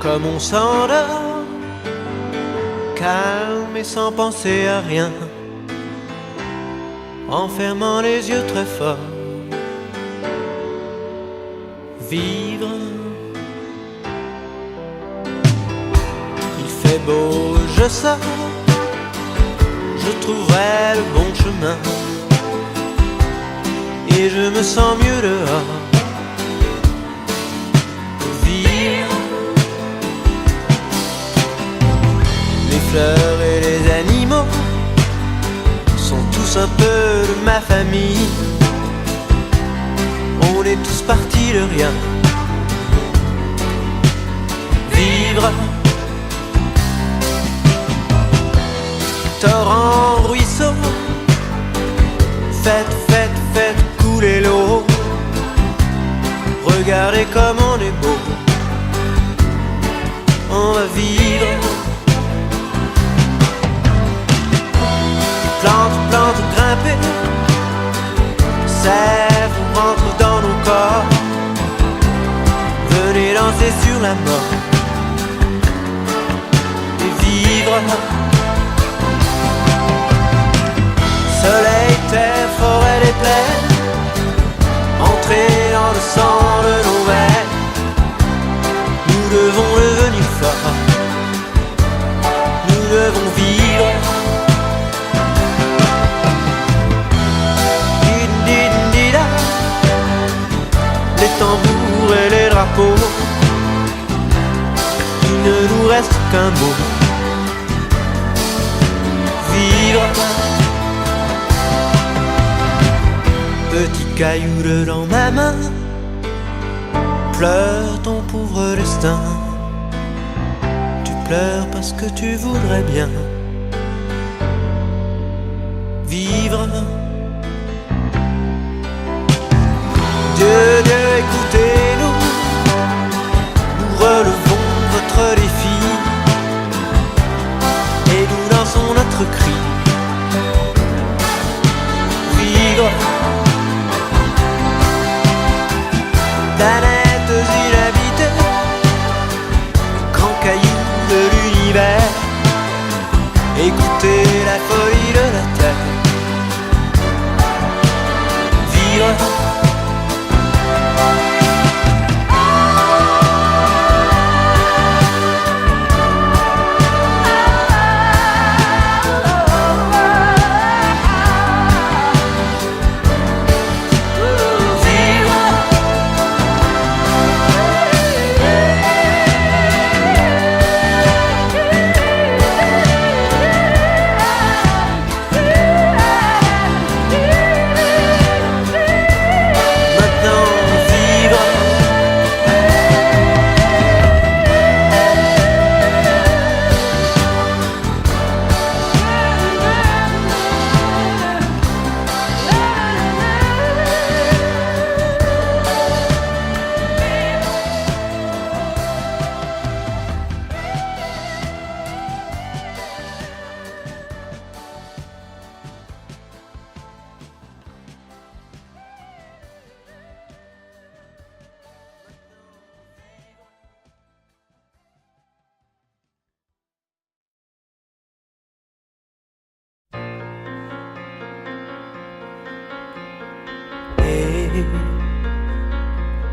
Comme on s'endort, calme et sans penser à rien, en fermant les yeux très fort. Vivre. Il fait beau, je sors, je trouverai le bon chemin, et je me sens mieux dehors. Pour vivre. Les fleurs et les animaux sont tous un peu de ma famille. On est tous partis de rien. Vivre. Torrent, ruisseau, faites, faites, faites couler l'eau. Regardez comme on est beau. On va vivre. Plantes, plantes, grimper, sève rentre dans nos corps. Venez danser sur la mort et vivre. Soleil, terre, forêt, les plaines, entrer dans le sang de nos veines. Nous devons devenir forts. Nous devons vivre. Les tambours et les drapeaux, il ne nous reste qu'un mot. Vivre. Petit caillou dans ma main, pleure ton pauvre destin. Tu pleures parce que tu voudrais bien vivre. Dieu, Dieu, écoutez-nous, nous relevons votre défi et nous dansons notre cri. Vivre. Planètes inhabitées, grands cailloux de l'univers, écoutez la folie de la terre. Vivre.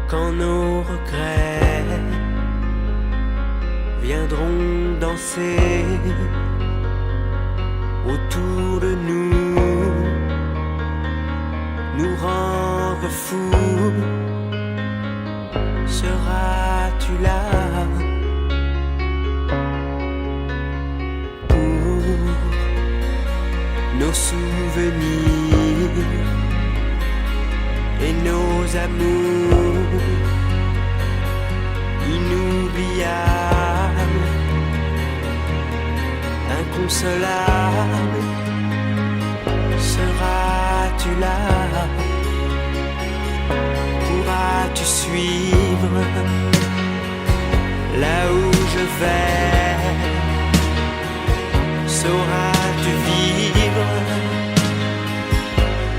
Quand nos regrets viendront danser autour de nous, nous rendre fous, seras-tu là pour nos souvenirs et nos amours inoubliables, inconsolables? Seras-tu là? Pourras-tu suivre là où je vais? Sauras-tu vivre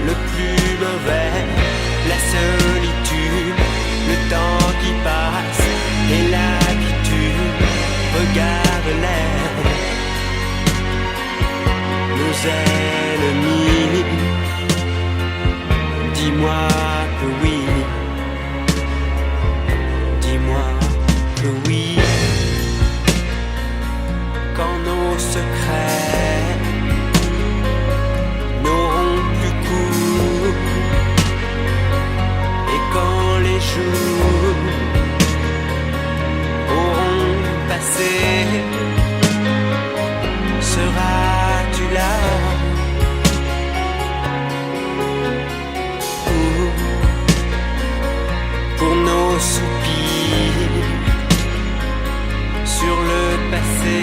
le plus mauvais, la solitude, le temps qui passe et l'habitude? ennemis. Dis-moi que oui, dis-moi que oui. Quand nos secrets n'auront plus cours, et quand les jours auront passé, seras-tu là pour nos soupirs sur le passé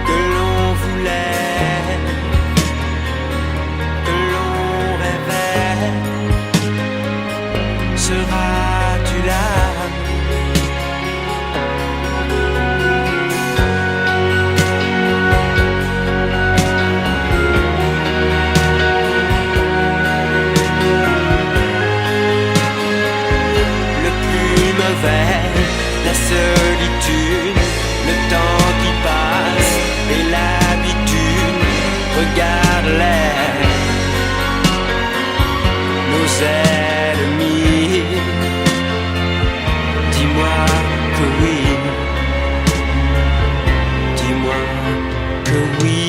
que l'on voulait, que l'on rêvait? Seras-tu là? La solitude, le temps qui passe et l'habitude. Regarde-les, nos ennemis. Dis-moi que oui, dis-moi que oui.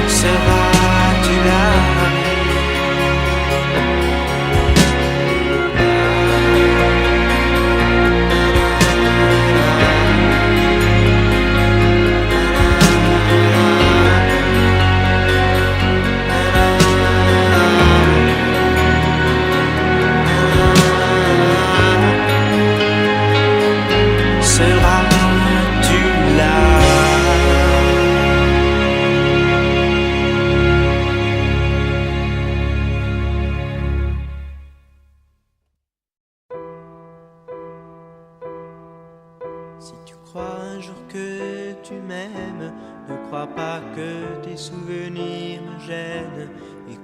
Seras-tu là? Seras-tu là? Si tu crois un jour que tu m'aimes, ne crois pas que tes souvenirs me gênent. Et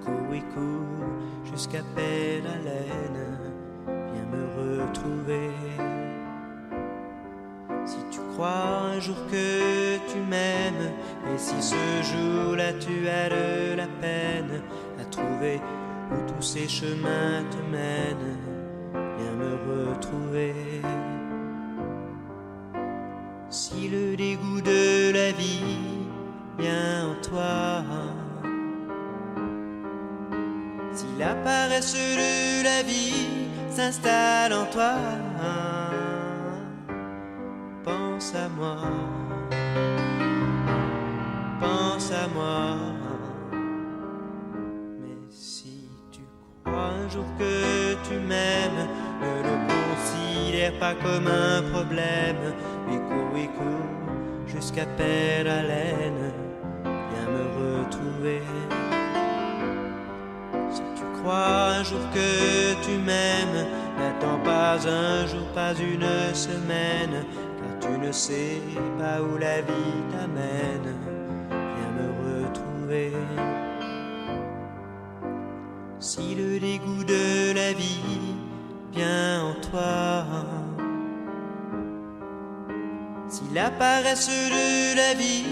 cours jusqu'à peine haleine, viens me retrouver. Si tu crois un jour que tu m'aimes, et si ce jour-là tu as de la peine à trouver où tous ces chemins te mènent, viens me retrouver. Si le dégoût de la vie vient en toi, si la paresse de la vie s'installe en toi, pense à moi, pense à moi. Mais si tu crois un jour que tu m'aimes, ne le considère pas comme un problème. Et cours jusqu'à perdre haleine, viens me retrouver. Si tu crois un jour que tu m'aimes, n'attends pas un jour, pas une semaine, car tu ne sais pas où la vie t'amène. Viens me retrouver. Si le dégoût de la vie vient en toi, si la paresse de la vie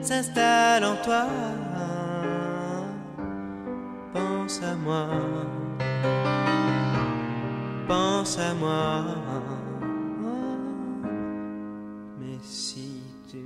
s'installe en toi, pense à moi, pense à moi. Mais si tu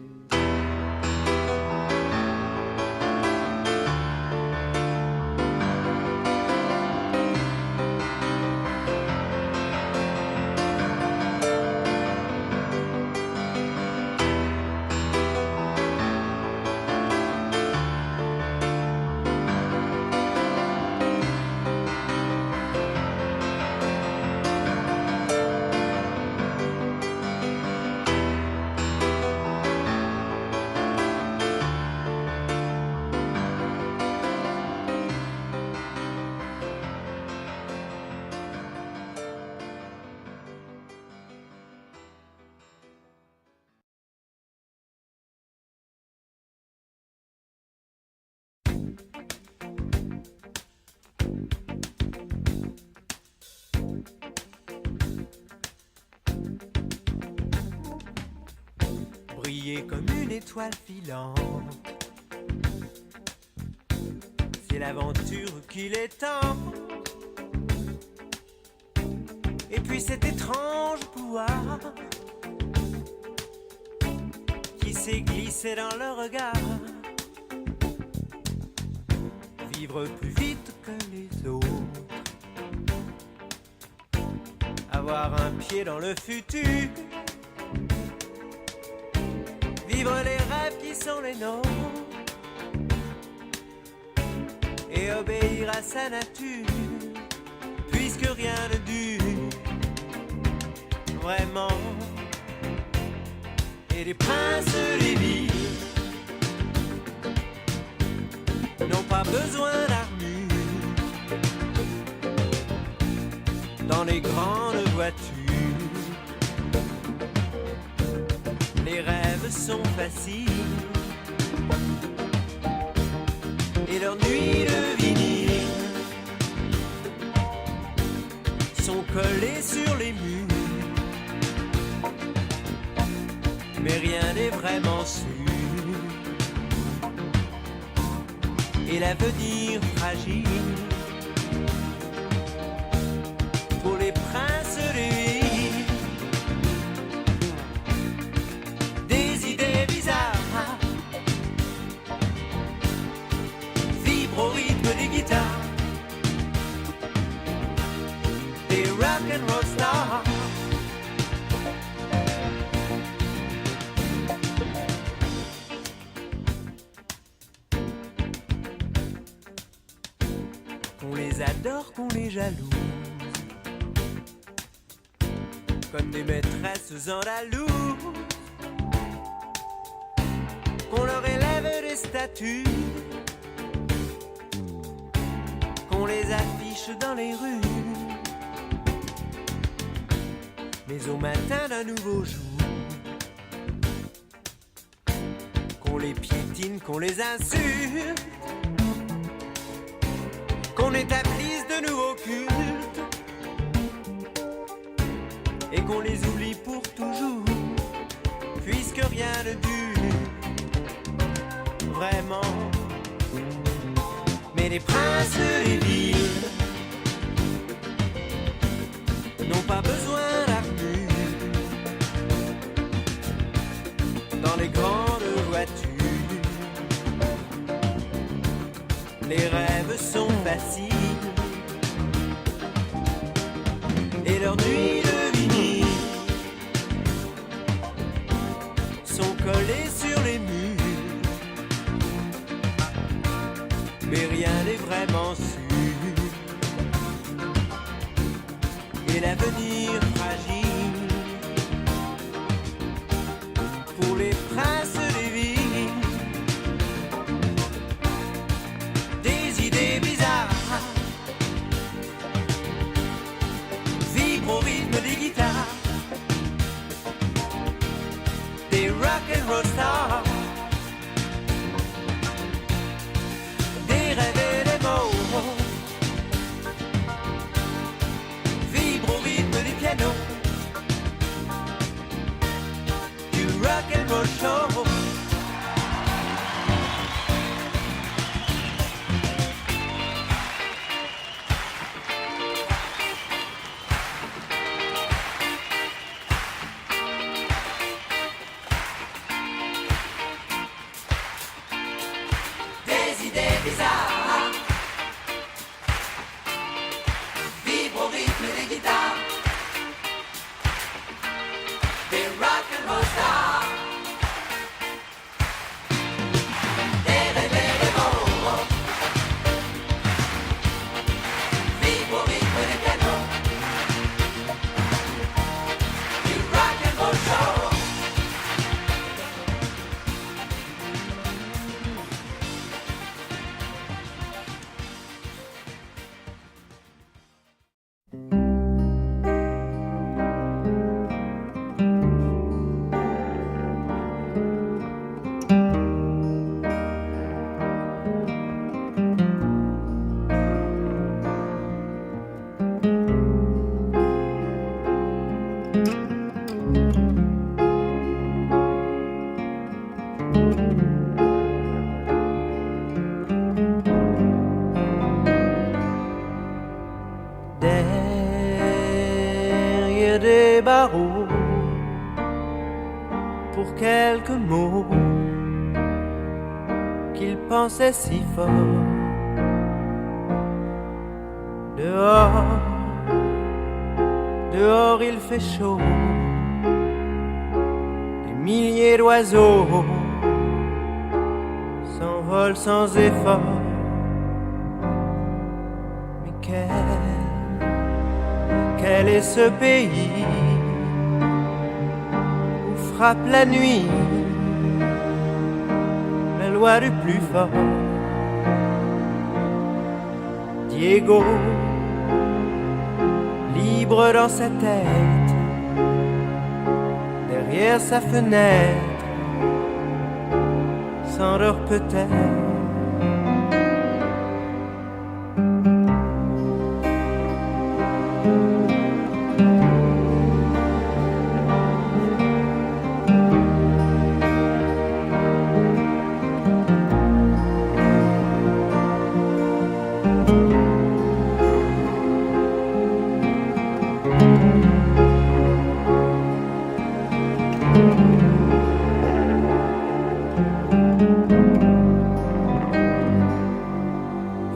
briller comme une étoile filante. C'est l'aventure qu'il est temps. Et puis cet étrange pouvoir qui s'est glissé dans le regard. Vivre plus vite que les autres. Avoir un pied dans le futur. Vivre les rêves qui sont les nôtres. Et obéir à sa nature. Puisque rien ne dure vraiment. Et les princes des villes n'ont pas besoin d'armure dans les grandes voitures. Les rêves sont faciles et leurs nuits de vinyle sont collés sur les murs. Mais rien n'est vraiment sûr. Et l'avenir fragile pour les princes des villes. Des idées bizarres vibrent au rythme des guitares. Des rock'n'roll stars. Qu'on les adore, qu'on les jalouse, comme des maîtresses andalouse, qu'on leur élève des statues, qu'on les affiche dans les rues. Mais au matin d'un nouveau jour, qu'on les piétine, qu'on les insulte, qu'on établisse de nouveaux cultes et qu'on les oublie pour toujours, puisque rien ne dure vraiment. Mais les princes des villes n'ont pas besoin d'armure dans les grandes voitures. Les rêves sont faciles et leurs nuits de vinyle sont collées sur les murs. Mais rien n'est vraiment sûr. Et l'avenir fragile pour les princes des villes. Au rythme des guitares, des rock'n'roll stars, des rêves et des mots, vibre au rythme des pianos, Derrière des barreaux, pour quelques mots qu'il pensait si fort. Dehors, dehors il fait chaud, des milliers d'oiseaux s'envolent sans effort. Mais quel est ce pays où frappe la nuit la loi du plus fort? Diego, libre dans sa tête, derrière sa fenêtre, s'endort peut-être.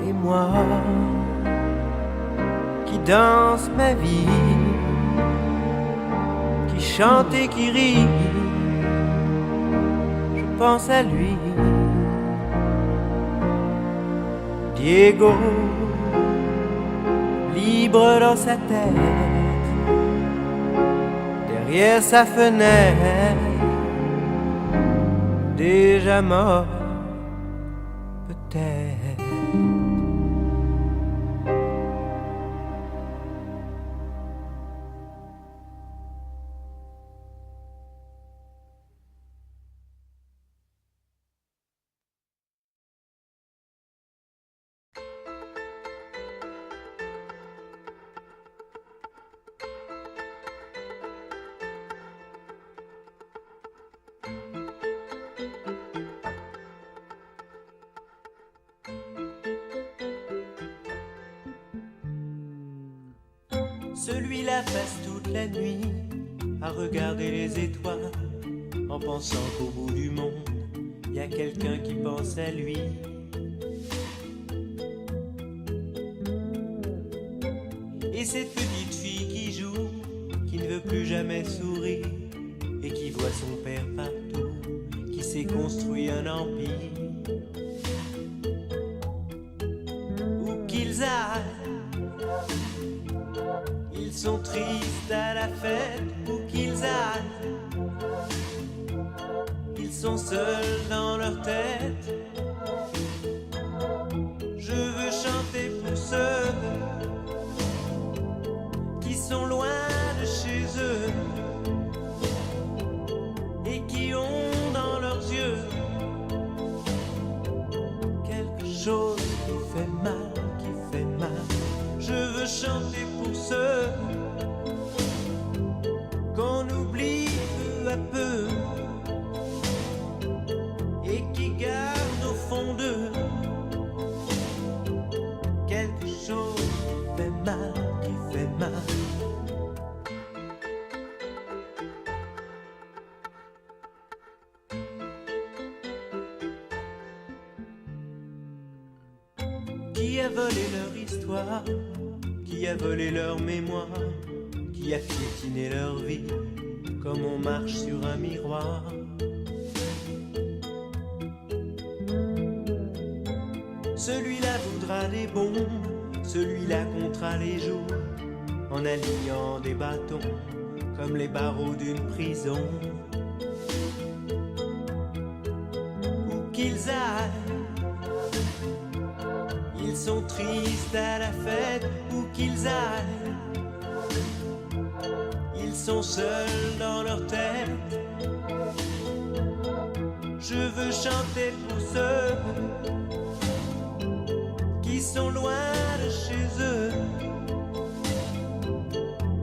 Et moi qui danse ma vie, qui chante et qui rit, je pense à lui. Diego, libre dans sa tête, derrière sa fenêtre, déjà mort peut-être. Celui-là passe toute la nuit à regarder les étoiles, en pensant qu'au bout du monde, y a quelqu'un qui pense à lui. Et cette petite fille qui joue, qui ne veut plus jamais sourire, et qui voit son père partout, qui s'est construit un empire. Où qu'ils aillent, ils sont tristes à la fête, où qu'ils aillent. Ils sont seuls dans leur tête. Je veux chanter pour ceux qui sont loin de chez eux et qui ont dans leurs yeux quelque chose qui fait mal, qui fait mal. Je veux chanter pour ceux qu'on oublie peu à peu et qui gardent au fond d'eux quelque chose qui fait mal, qui fait mal. Qui a volé leur histoire, qui a volé leur mémoire, qui a piétiné leur vie, comme on marche sur un miroir. Celui-là voudra des bombes, celui-là comptera les jours, en alignant des bâtons, comme les barreaux d'une prison. Où qu'ils aillent, ils sont tristes à la fête, où qu'ils aillent. Ils sont seuls dans leur tête. Je veux chanter pour ceux qui sont loin de chez eux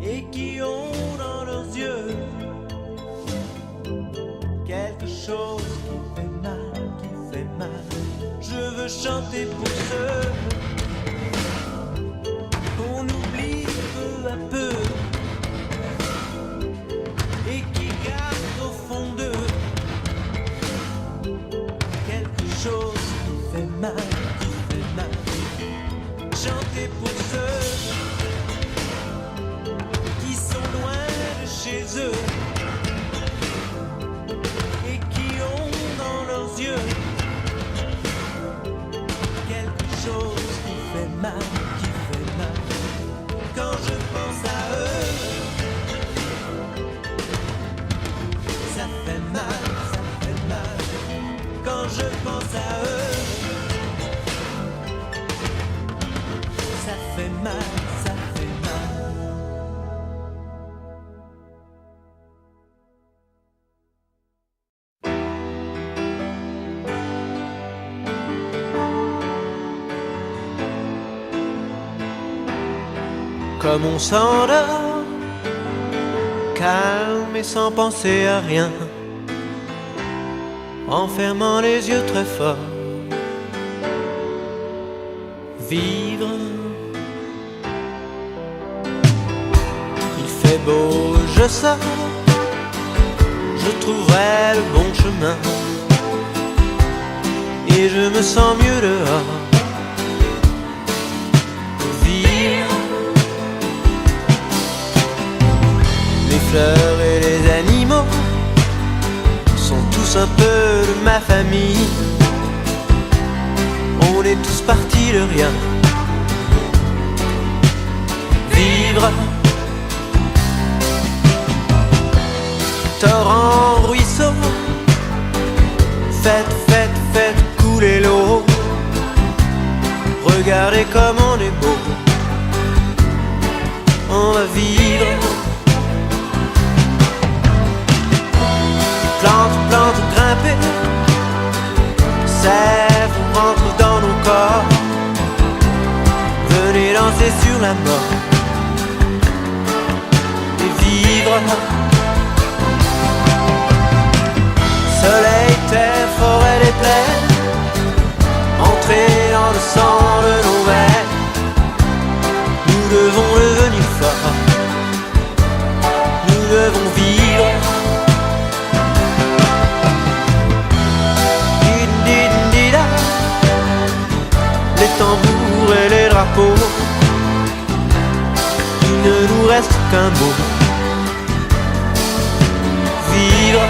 et qui ont dans leurs yeux quelque chose qui fait mal. veux chanter pour ceux qu'on oublie peu à peu et qui gardent au fond d'eux quelque chose qui fait mal, qui fait mal. Chanter pour ceux qui sont loin de chez eux et qui ont dans leurs yeux quelque chose qui fait mal, qui fait mal. Quand je pense à eux, ça fait mal, ça fait mal. Quand je pense à eux, ça fait mal, ça fait mal. Comme on s'endort, calme et sans penser à rien, en fermant les yeux très fort. Vivre, il fait beau, je sors, je trouverai le bon chemin et je me sens mieux dehors. Vivre, les fleurs et les animaux sont tous un peu de ma famille. On est tous partis de rien. Vivre, torrent, ruisseau, faites, faites, faites couler l'eau. Regardez comme on est beau. On va vivre. Plante, plante, grimper, sève rentre dans nos corps. Venez danser sur la mort et vivre. Soleil, terre, forêt, les plaines, entrer dans le sang de nos veines. Nous devons devenir forts, nous devons vivre. Les tambours et les drapeaux, il ne nous reste qu'un mot. Vivre.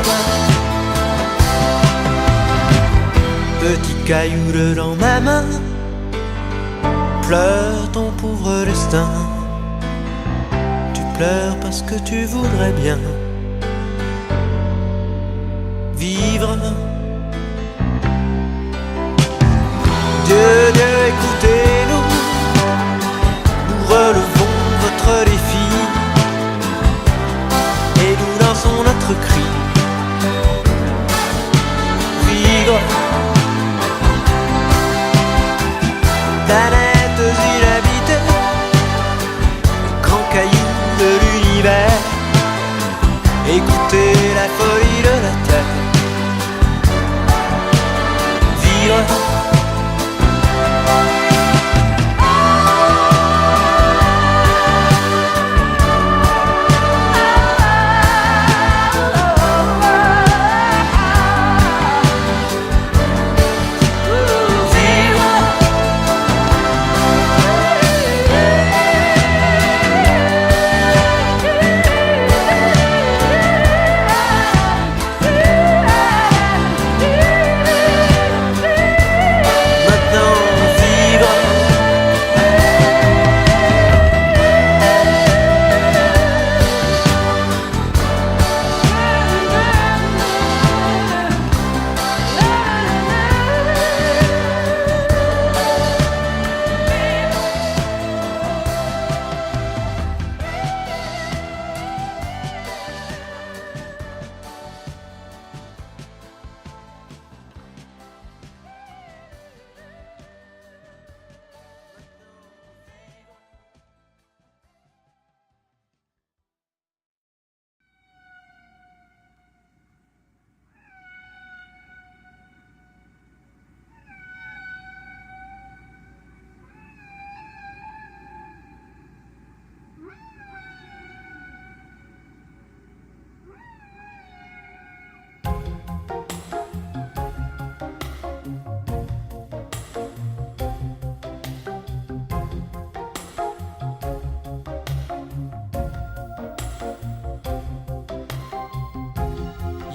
Petit caillou dans ma main, pleure ton pauvre destin. Tu pleures parce que tu voudrais bien vivre. Dieu, Dieu, écoutez-nous, nous relevons votre défi et nous dansons notre cri. Vivre, planètes inhabitées, grands cailloux de l'univers, écoutez la folie de la terre. Vivre.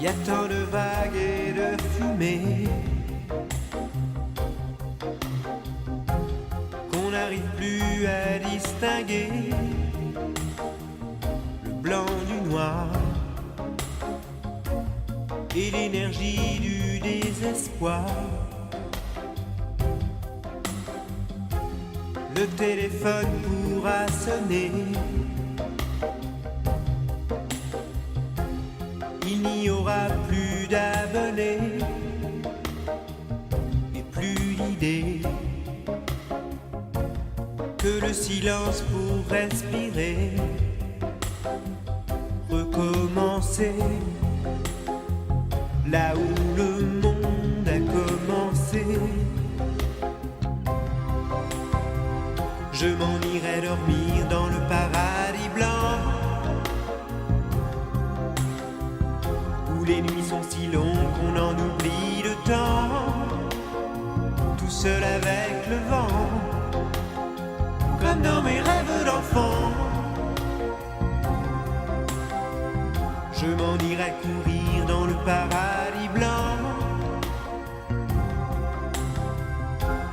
Y a tant de vagues et de fumée qu'on n'arrive plus à distinguer le blanc du noir et l'énergie du désespoir. Le téléphone pourra sonner, il n'y aura plus d'abonnés et plus d'idées que le silence pour respirer, recommencer là où le monde a commencé. Je m'en irai dormir dans le paradis blanc, où les nuits sont si longues qu'on en oublie le temps, tout seul avec le vent, comme dans mes rêves d'enfant. Je m'en irai courir dans le paradis blanc,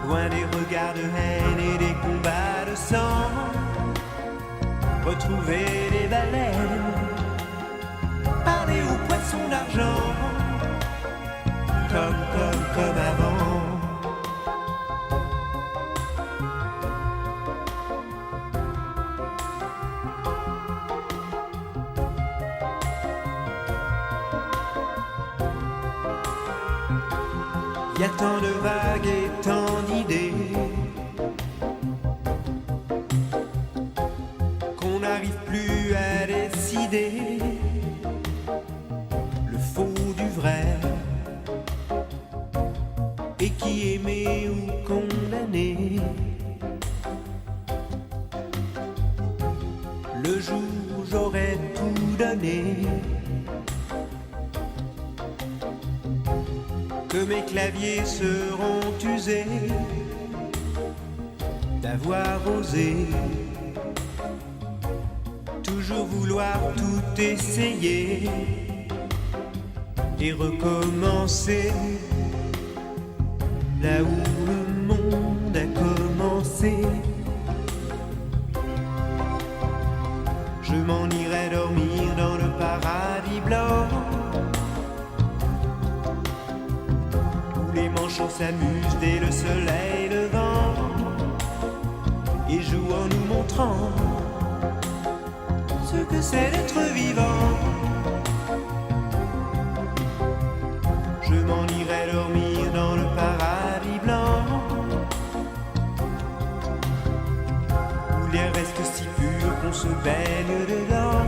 loin des regards de haine et des combats de sang, retrouver les baleines, parler aux poissons d'argent, comme avant. Y a tant de vagues et tant d'idées qu'on n'arrive plus à décider le faux du vrai, et qui aimé ou condamné. Le jour où j'aurais tout donné, que mes claviers seront usés d'avoir osé toujours vouloir tout essayer et recommencer là où le monde a commencé. Je m'en irai dormir dans le paradis blanc, les manchots s'amusent dès le soleil levant et jouent en nous montrant ce que c'est d'être vivant. Je m'en irai dormir dans le paradis blanc, où l'air reste si pur qu'on se baigne dedans,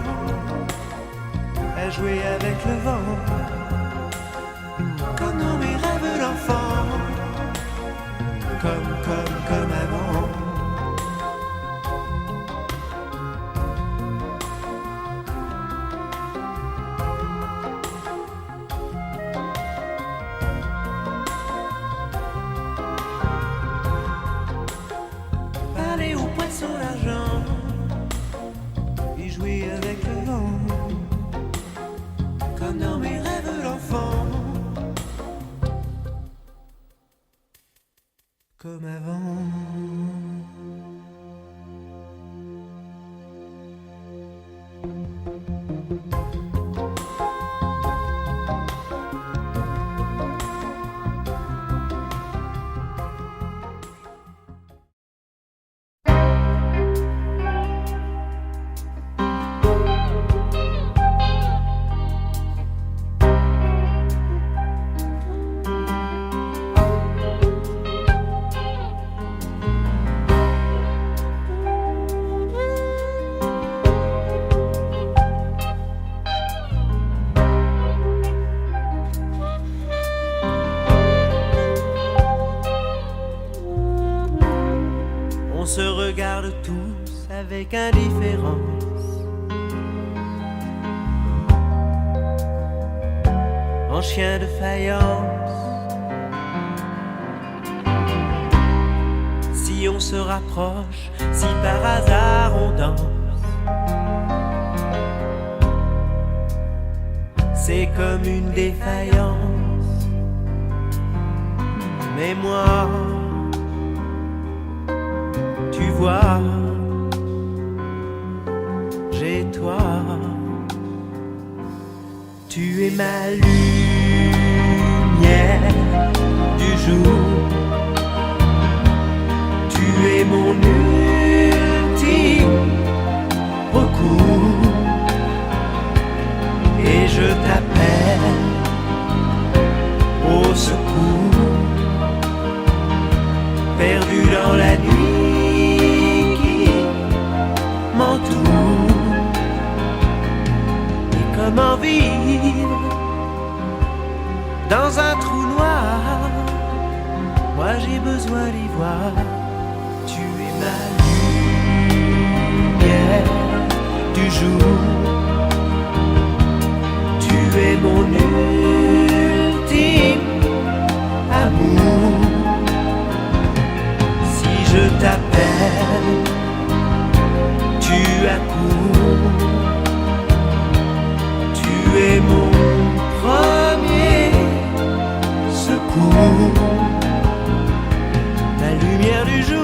à jouer avec le vent, comme dans mes rêves d'enfant, comme avant. Parler aux poissons d'argent et jouer avec le vent, comme dans mes rêves d'enfant, comme avant. On se regarde tous avec indifférence, en chien de faïence. Si on se rapproche, si par hasard on danse, c'est comme une défaillance. Mais moi, tu vois, j'ai toi. Tu es ma lumière du jour. Tu es mon ultime recours. Et je t'appelle au secours, perdu dans la nuit qui m'entoure. Et comment vivre dans un trou noir? Moi j'ai besoin d'y voir. Tu es ma lumière du jour. Tu es mon ultime amour. Si je t'appelle, tu accours. Tu es mon premier secours, la lumière du jour.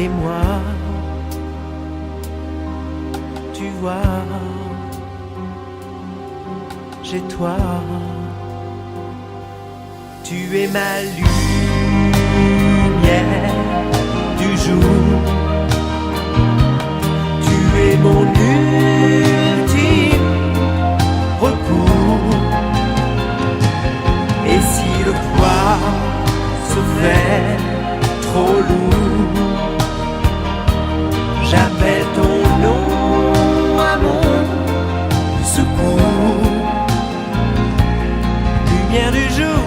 Et moi, tu vois, j'ai toi. Tu es ma lumière du jour. Tu es mon ultime recours. Et si le poids se fait trop lourd, j'appelle ton nom à mon secours. Lumière du jour.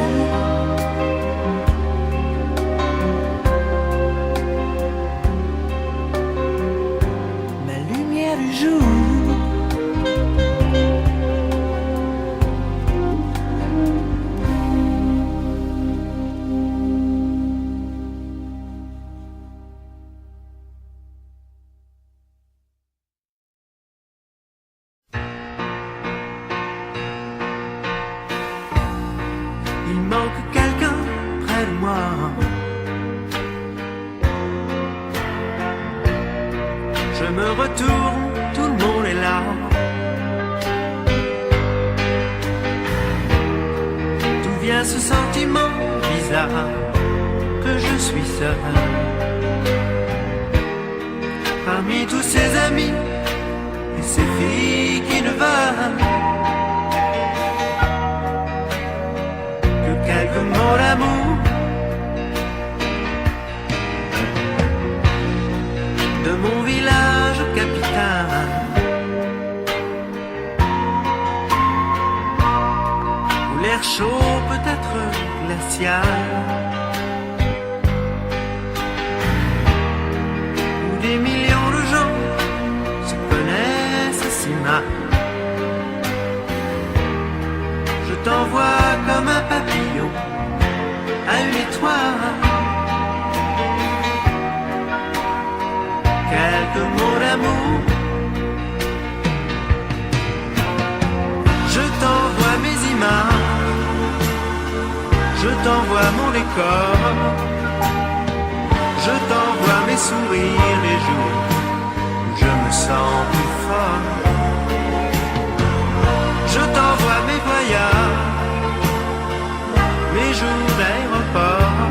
Ma lumière du jour. Il manque quelqu'un près de moi. Je me retourne, tout le monde est là. D'où vient ce sentiment bizarre que je suis seul parmi tous ces amis et ces filles qui ne veulent quelques mots d'amour, de mon village capital, où l'air chaud peut être glacial, où des millions de gens se connaissent si mal. Je t'envoie comme un papillon à une étoile, quelques mots d'amour. Je t'envoie mes images, je t'envoie mon décor, je t'envoie mes sourires les jours où je me sens plus fort. Je t'envoie mes voyages, mes jours d'aéroport.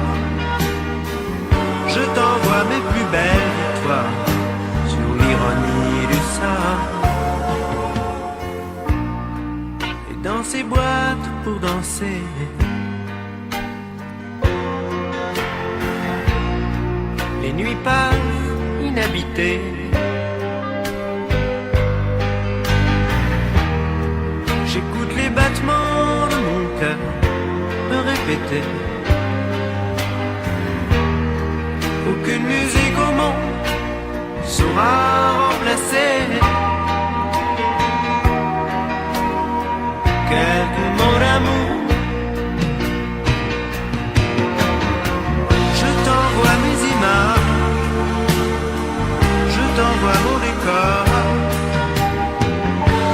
Je t'envoie mes plus belles victoires sur l'ironie du sort. Et dans ces boîtes pour danser, les nuits passent inhabité. J'écoute les battements de mon cœur me répéter. Aucune musique au monde saura remplacer quelques mots d'amour. Je t'envoie mes images, je t'envoie mon décor,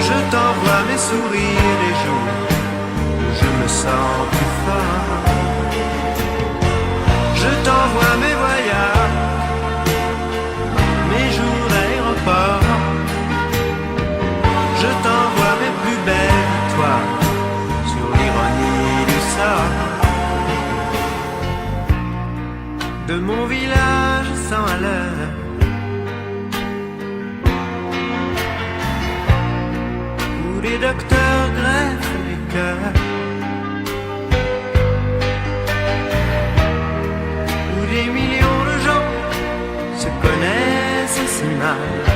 je t'envoie mes sourires les jours où je me sens plus fort. Je t'envoie mes voyages, mes jours d'aéroport, je t'envoie mes plus belles étoiles sur l'ironie du sort. De mon village sans à l'heure, où les docteurs greffent les cœurs, où des millions de gens se connaissent si mal.